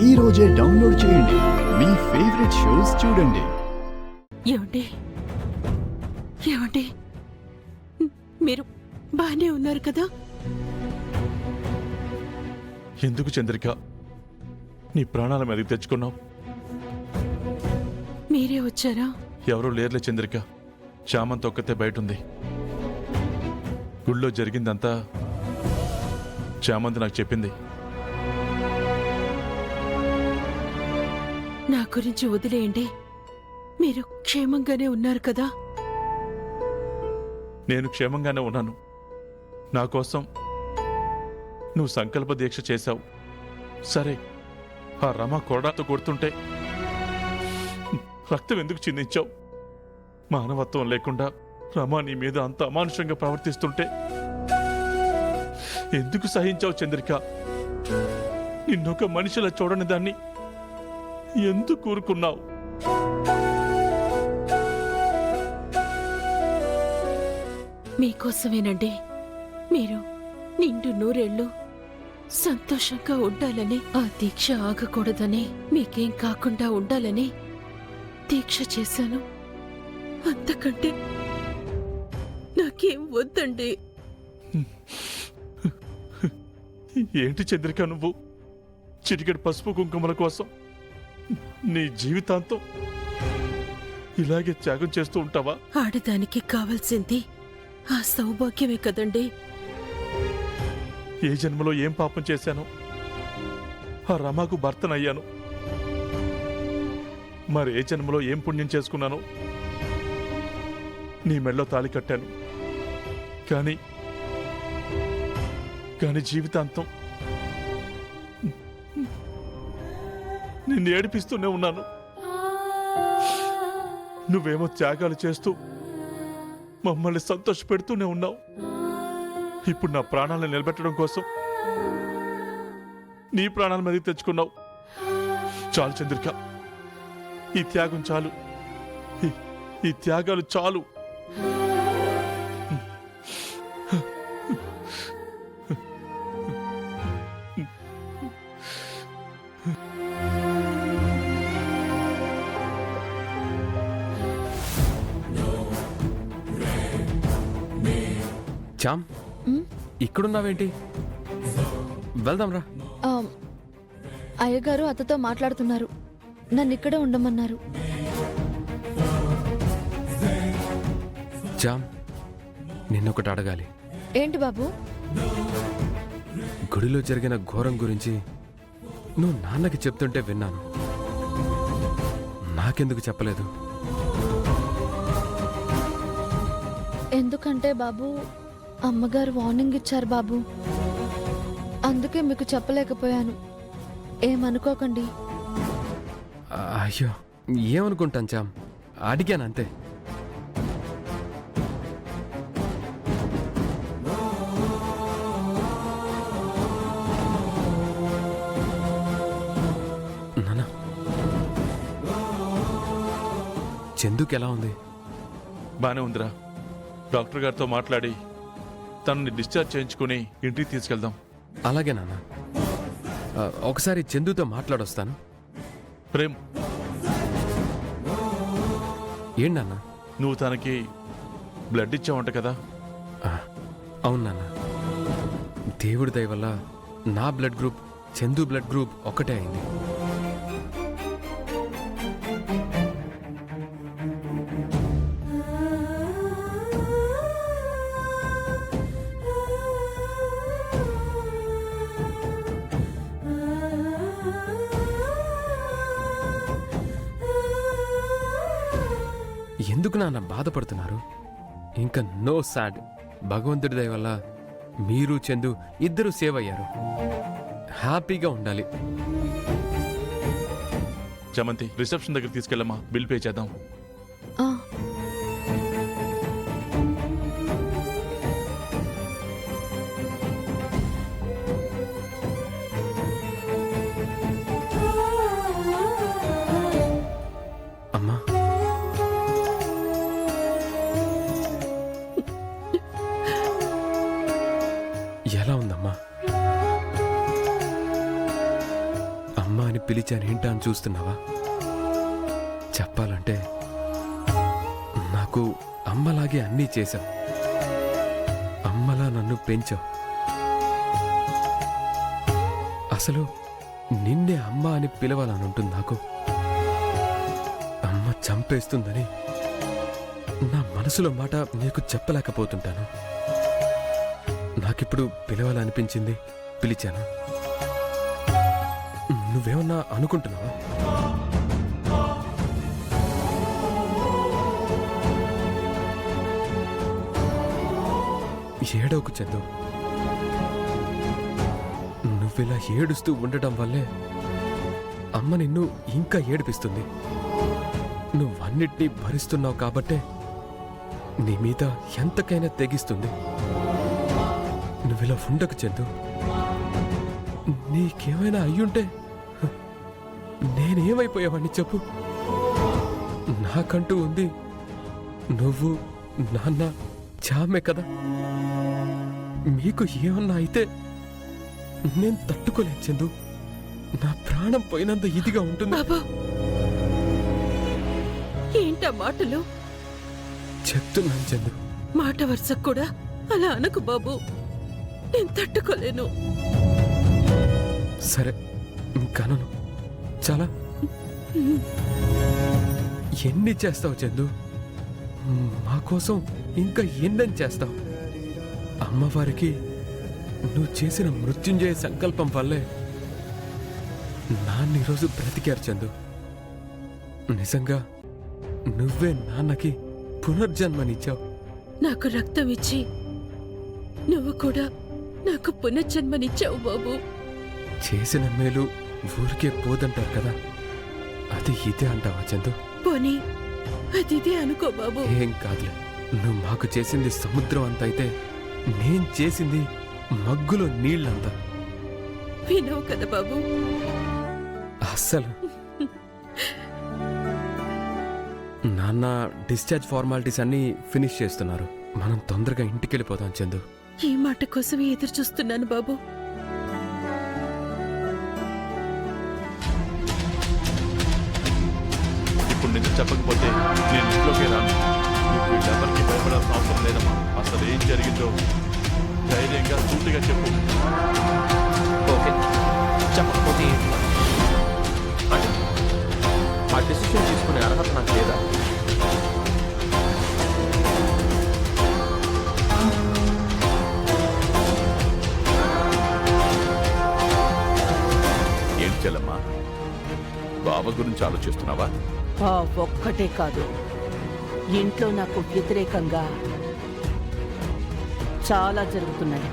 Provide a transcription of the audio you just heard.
ఈ రోజే డౌన్లోడ్ చేయండి. మీ ఫేవరెట్ షోస్ చూడండి. ఏమండి ఏమండి మీరు బానే ఉన్నారు కదా? ఎందుకు చంద్రిక నీ ప్రాణాల మీదకి తెచ్చుకున్నావు? మీరే వచ్చారా? ఎవరూ లేర్లే చంద్రిక. చామంతి ఒక్కతే బయట ఉంది. గుళ్ళో జరిగిందంతా చామంతి నాకు చెప్పింది. నా గురించి వదిలేయండి. మీరు క్షేమంగానే ఉన్నారు కదా? నేను క్షేమంగానే ఉన్నాను. నా కోసం నువ్వు సంకల్ప దీక్ష చేశావు. సరే, ఆ రమ కొరడాతో కొడుతుంటే రక్తం ఎందుకు చిందించావు? మానవత్వం లేకుండా రమ నీ మీద అంత అమానుషంగా ప్రవర్తిస్తుంటే ఎందుకు సహించావు చంద్రిక? నిన్నొక మనిషిలా చూడని దాన్ని ఎందుకు కూరుకున్నావు? మీకోసమేనండి. మీరు నిండు నూరేళ్లు సంతోషంగా ఉండాలని, ఆ దీక్ష ఆగకూడదని, మీకేం కాకుండా ఉండాలని దీక్ష చేశాను. అంతకంటే నాకేం వద్దండి. ఏంటి చంద్రిక నువ్వు? చిటికెడు పసుపు కుంకుమల కోసం నీ జీవితాంతం ఇలాగే త్యాగం చేస్తూ ఉంటావా? ఆడదానికి కావాల్సింది ఆ సౌభాగ్యమే కదండి. ఏ జన్మలో ఏం పాపం చేశాను? ఆ రమాకు భర్తనయ్యాను. మరి ఏ జన్మలో ఏం పుణ్యం చేసుకున్నాను? నీ మెడలో తాళి కట్టాను. కానీ జీవితాంతం నిన్ను ఏడిపిస్తూనే ఉన్నాను. నువ్వేమో త్యాగాలు చేస్తూ మమ్మల్ని సంతోషపెడుతూనే ఉన్నావు. ఇప్పుడు నా ప్రాణాలను నిలబెట్టడం కోసం నీ ప్రాణాల మీదకి తెచ్చుకున్నావు. చాలు చంద్రిక, ఈ త్యాగం చాలు. ఈ త్యాగాలు చాలు. చామ్, ఇక్కడున్నావేంటి? వెళ్దాంరా. అయ్యగారు అతతో మాట్లాడుతున్నారు. నన్ను ఇక్కడే ఉండమన్నారు. చామ్, నిన్నొకటి అడగాలి. ఏంటి బాబు? గుడిలో జరిగిన ఘోరం గురించి నువ్వు నాన్నకి చెప్తుంటే విన్నాను. నాకెందుకు చెప్పలేదు? ఎందుకంటే బాబు, అమ్మగారు వార్నింగ్ ఇచ్చారు బాబు. అందుకే మీకు చెప్పలేకపోయాను. ఏమనుకోకండి. అయ్యో, ఏమనుకుంటాను చామ్, అడిగాను అంతే. నాన్న, చందుకి ఎలా ఉంది? బానే ఉందిరా. డాక్టర్ గారితో మాట్లాడి తనని డిశ్చార్జ్ చేయించుకుని ఇంటికి తీసుకెళ్దాం. అలాగే నాన్న. ఒకసారి చందుతో మాట్లాడొస్తాను. ప్రేమ్, ఏంటి నాన్న? నువ్వు తనకి బ్లడ్ ఇచ్చావంట కదా? అవును నాన్న. దేవుడి దయ వల్ల నా blood group Chandu blood group ఒక్కటే అయింది. ఎందుకు నాన్న బాధపడుతున్నారు? ఇంకా నో సాడ్. భగవంతుడి దయ వల్ల మీరు చందు ఇద్దరు సేవ్ అయ్యారు. హ్యాపీగా ఉండాలి. చమంతి, రిసెప్షన్ దగ్గర తీసుకెళ్ళమ్మా, బిల్ పే చేద్దాం. ఆ, అమ్మా, ఎలా ఉందమ్మా? అమ్మ అమ్మ అని పిలిచాను ఏంటా అని చూస్తున్నావా? చెప్పాలంటే నాకు అమ్మలాగే అన్నీ చేశావు. అమ్మలా నన్ను పెంచావు. అసలు నిన్నే అమ్మ అని పిలవాలని ఉంటుంది నాకు. అమ్మ చంపేస్తుందని నా మనసులో మాట నీకు చెప్పలేకపోతుంటాను. నాకిప్పుడు పిలవాలనిపించింది, పిలిచాను. నువ్వేమన్నా అనుకుంటున్నావా? ఏడవకు చందు. నువ్విలా ఏడుస్తూ ఉండటం వల్లే అమ్మ నిన్ను ఇంకా ఏడిపిస్తుంది. నువ్వన్నిటినీ భరిస్తున్నావు కాబట్టే నీ మీద ఎంతకైనా తెగిస్తుంది. నువ్విలా ఉండకు చందు. నీకేమైనా అయ్యుంటే నేనేమైపోయావని చెప్పు. నాకంటూ ఉంది నువ్వు, నాన్న, చామే కదా. మీకు ఏమన్నా అయితే నేను తట్టుకోలేను చందు. నా ప్రాణం పోయినంత ఇదిగా ఉంటుంది. బాబు, ఏంటా మాటలు? చెప్తున్నాను చందు. మాట వరుసకు కూడా అలా అనకు బాబు. నేను తట్టుకోలేను. సరే, ఇంకనను. చాలా ఎన్ని చేస్తావు చందు? మా కోసం ఇంకా ఎన్నని చేస్తావు? అమ్మవారికి నువ్వు చేసిన మృత్యుంజయ సంకల్పం వల్లే నాన్న ఈరోజు బ్రతికారు చందు. నిజంగా నువ్వే నాన్నకి పునర్జన్మనిచ్చావు. నాకు రక్తం ఇచ్చి నువ్వు కూడా నాకు పునర్జన్మనిచ్చావు బాబు. చేసిన మేలు ఊరికే పోదంటారు కదా, అది ఇదే అంటావా చందు? పోనీ అదిదే అనుకో బాబు. ఏం కాదులే. నువ్వు మాకు చేసింది సముద్రం అంత అయితే నేను చేసింది మగ్గులో నీళ్ళంతా. వినవు కదా బాబు. అస్సలు. నాన్న డిశ్చార్జ్ ఫార్మాలిటీస్ అన్నీ ఫినిష్ చేస్తున్నారు. మనం తొందరగా ఇంటికి వెళ్ళిపోదాం చందు. ఈ మాట కోసమే ఎదురు చూస్తున్నాను బాబు. ఇప్పుడు నిజం చెప్పకపోతే నేను ఇంట్లోకి రాను. నువ్వు వీళ్ళెవరికి భయపడాల్సిన అవసరం లేదమ్మా. అసలు ఏం జరిగిందో ధైర్యంగా సూటిగా చెప్పు. ఓకే, చెప్పకపోతే ఏంటి? అంటే ఆ డెసిషన్ తీసుకునే అర్హత నాకు లేదా? ఏం చెల్లమ్మా, బావ గురించి ఆలోచిస్తున్నావా? ఆ ఒక్కటే కాదు, ఇంట్లో నాకు వ్యతిరేకంగా చాలా జరుగుతున్నాయి.